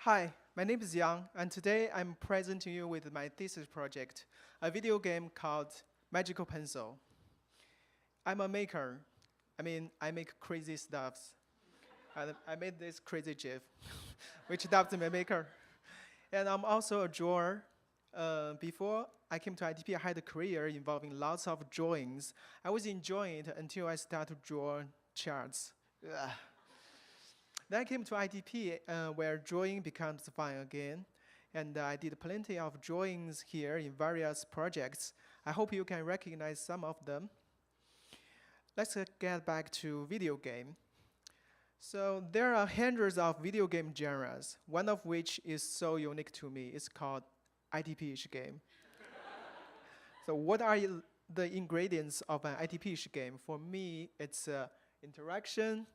Hi, my name is Yang, and today I'm presenting you with my thesis project, a video game called Magical Pencil. I'm a maker. I make crazy stuffs. And I made this crazy GIF, which dubbed my maker. And I'm also a drawer. Before I came to ITP, I had a career involving lots of drawings. I was enjoying it until I started to draw charts. Ugh. Then I came to ITP, where drawing becomes fun again. And I did plenty of drawings here in various projects. I hope you can recognize some of them. Let's get back to video game. So there are hundreds of video game genres, one of which is so unique to me. It's called ITP-ish game. So what are the ingredients of an ITP-ish game? For me, it's interaction,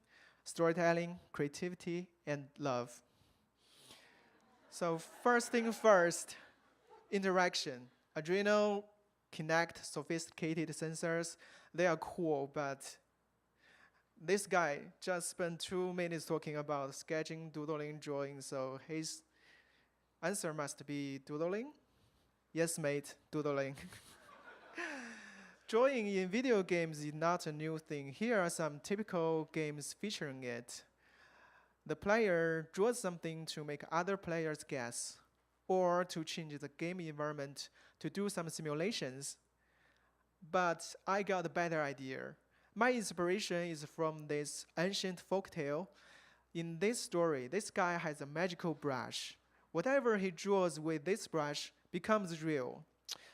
storytelling, creativity, and love. So first thing first, interaction. Adrenal, Kinect, sophisticated sensors, they are cool, but this guy just spent 2 minutes talking about sketching, doodling, drawing, so his answer must be doodling? Yes, mate, doodling. Drawing in video games is not a new thing. Here are some typical games featuring it. The player draws something to make other players guess, or to change the game environment to do some simulations. But I got a better idea. My inspiration is from this ancient folktale. In this story, this guy has a magical brush. Whatever he draws with this brush becomes real.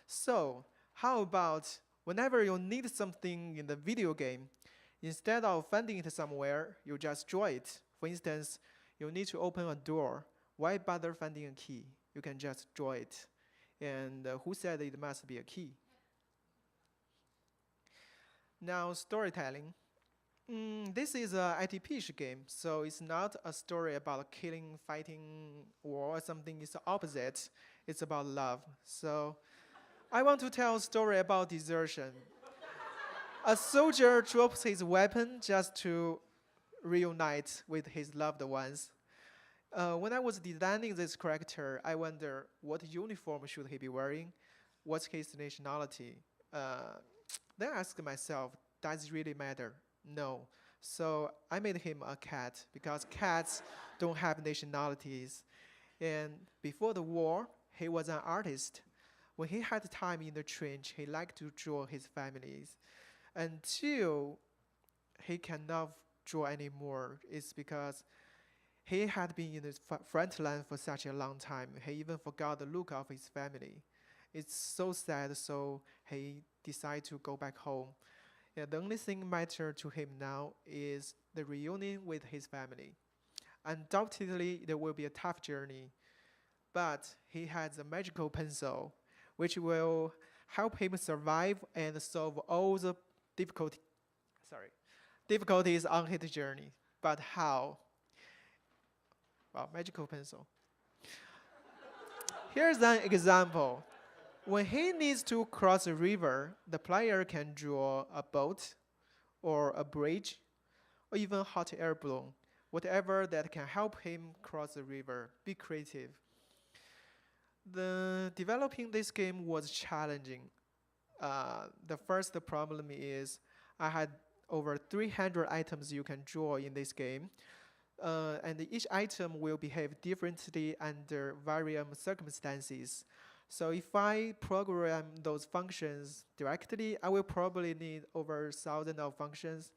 So, how about whenever you need something in the video game, instead of finding it somewhere, you just draw it. For instance, you need to open a door. Why bother finding a key? You can just draw it. And who said it must be a key? Now, storytelling. This is an ITP-ish game, so it's not a story about killing, fighting, or something. It's the opposite. It's about love. So I want to tell a story about desertion. A soldier drops his weapon just to reunite with his loved ones. When I was designing this character, I wonder what uniform should he be wearing? What's his nationality? Then I asked myself, does it really matter? No. So I made him a cat because cats don't have nationalities. And before the war, he was an artist. When he had time in the trench, he liked to draw his families. Until he cannot draw anymore, it's because he had been in the front line for such a long time. He even forgot the look of his family. It's so sad, so he decided to go back home. And the only thing matter to him now is the reunion with his family. Undoubtedly, there will be a tough journey, but he has a magical pencil, which will help him survive and solve all the difficulties on his journey. But how? Well, magical pencil. Here's an example. When he needs to cross a river, the player can draw a boat or a bridge or even a hot air balloon, whatever that can help him cross the river. Be creative. Developing this game was challenging. The first problem is I had over 300 items you can draw in this game. And each item will behave differently under varying circumstances. So if I program those functions directly, I will probably need over 1,000 of functions.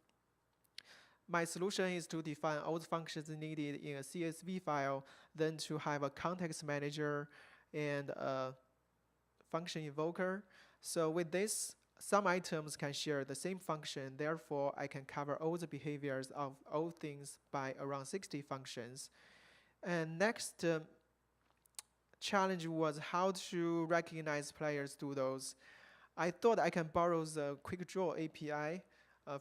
My solution is to define all the functions needed in a CSV file, then to have a context manager and a function invoker. So with this, some items can share the same function. Therefore, I can cover all the behaviors of all things by around 60 functions. And next challenge was how to recognize players' doodles. I thought I can borrow the Quick Draw API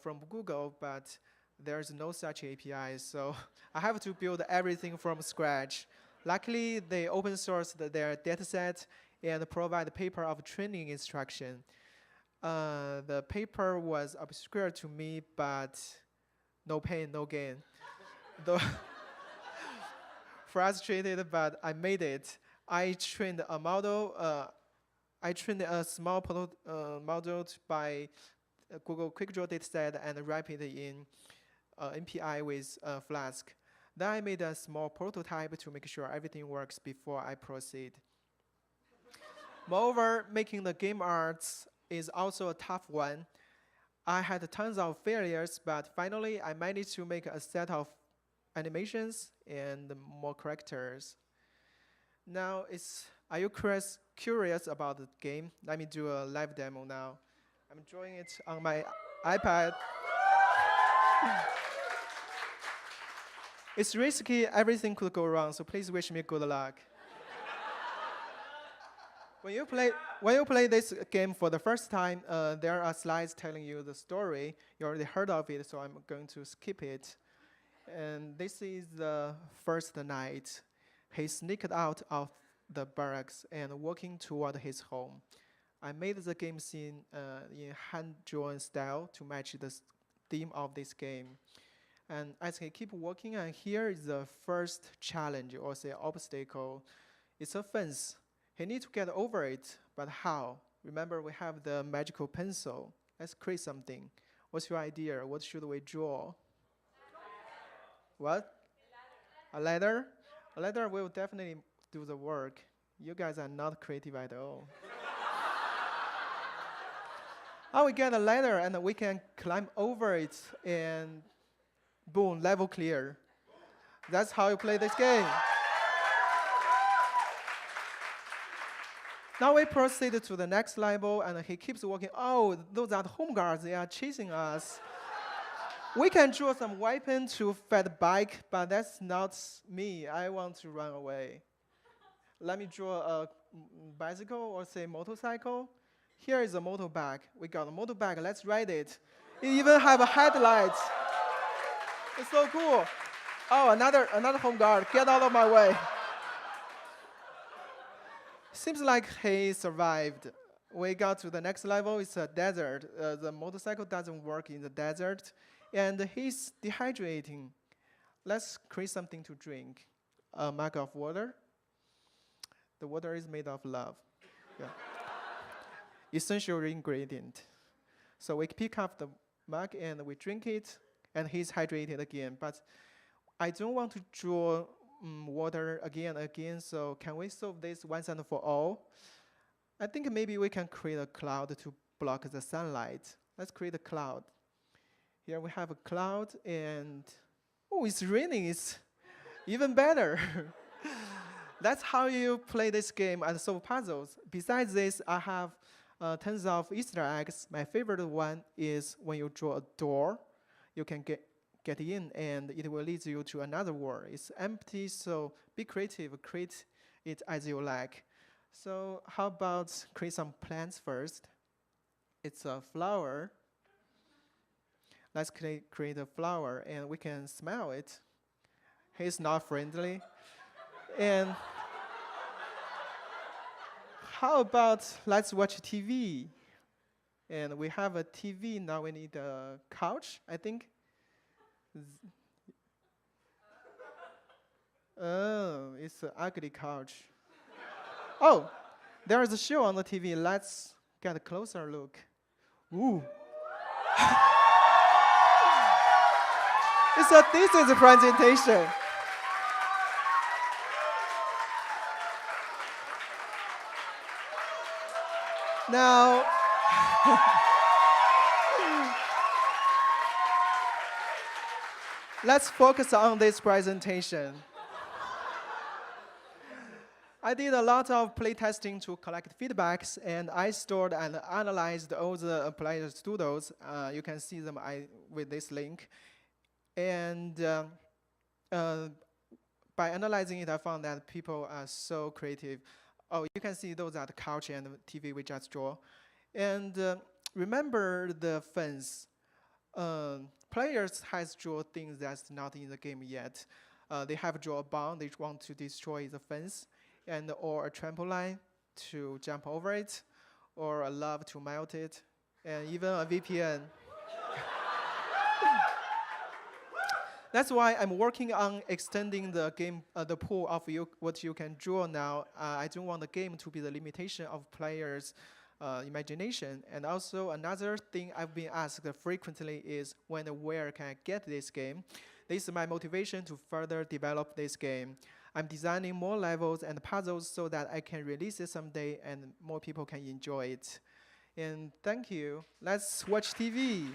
from Google, but there's no such API, so I have to build everything from scratch. Luckily, they open sourced their dataset and provide a paper of training instruction. The paper was obscure to me, but no pain, no gain. Though frustrated, but I made it. I trained a model. I trained a small model by Google Quick Draw dataset and wrap it in MPI with Flask. Then I made a small prototype to make sure everything works before I proceed. Moreover, making the game arts is also a tough one. I had tons of failures, but finally I managed to make a set of animations and more characters. Now, are you curious about the game? Let me do a live demo now. I'm drawing it on my iPad. It's risky, everything could go wrong, so please wish me good luck. When you play this game for the first time, there are slides telling you the story. You already heard of it, so I'm going to skip it. And this is the first night. He sneaked out of the barracks and walking toward his home. I made the game scene in hand-drawn style to match the theme of this game. And as he keep walking, and here is the first challenge, or say obstacle. It's a fence. He needs to get over it, but how? Remember, we have the magical pencil. Let's create something. What's your idea? What should we draw? What? A ladder? A ladder will definitely do the work. You guys are not creative at all. How we get a ladder and we can climb over it and boom, level clear. That's how you play this game. Now we proceed to the next level, and he keeps walking. Oh, those are the home guards. They are chasing us. We can draw some weapon to fight the bike, but that's not me. I want to run away. Let me draw a bicycle or say motorcycle. Here is a motorbike. We got a motorbike. Let's ride it. It even have a headlight. It's so cool. Oh, another home guard. Get out of my way. Seems like he survived. We got to the next level. It's a desert. The motorcycle doesn't work in the desert, and he's dehydrating. Let's create something to drink. A mug of water. The water is made of love. Yeah. Essential ingredient. So we pick up the mug and we drink it, and he's hydrated again. But I don't want to draw water again, so can we solve this once and for all? I think maybe we can create a cloud to block the sunlight. Let's create a cloud. Here we have a cloud, and oh, it's raining. It's even better. That's how you play this game and solve puzzles. Besides this, I have tons of Easter eggs. My favorite one is when you draw a door, you can get in, and it will lead you to another world. It's empty, so be creative. Create it as you like. So how about create some plants first? It's a flower. Let's create a flower, and we can smell it. He's not friendly. And how about let's watch TV? And we have a TV, now we need a couch, I think. Oh, it's an ugly couch. Oh, there is a show on the TV. Let's get a closer look. Ooh. It's a thesis presentation. Now, let's focus on this presentation. I did a lot of playtesting to collect feedbacks, and I stored and analyzed all the players' doodles. You can see them with this link. And by analyzing it, I found that people are so creative. Oh, you can see those are the couch and the TV we just draw. And remember the fence. Players has drawn things that's not in the game yet. They have drawn a bomb. They want to destroy the fence, and or a trampoline to jump over it, or a love to melt it, and even a VPN. That's why I'm working on extending the game, the pool of what you can draw now. I don't want the game to be the limitation of players' imagination. And also another thing I've been asked frequently is when and where can I get this game? This is my motivation to further develop this game. I'm designing more levels and puzzles so that I can release it someday and more people can enjoy it. And thank you. Let's watch TV.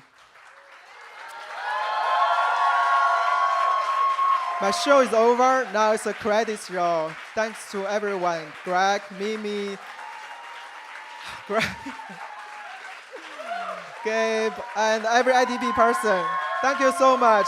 My show is over. Now it's a credits roll. Thanks to everyone. Greg, Mimi, Gabe, and every ITP person. Thank you so much.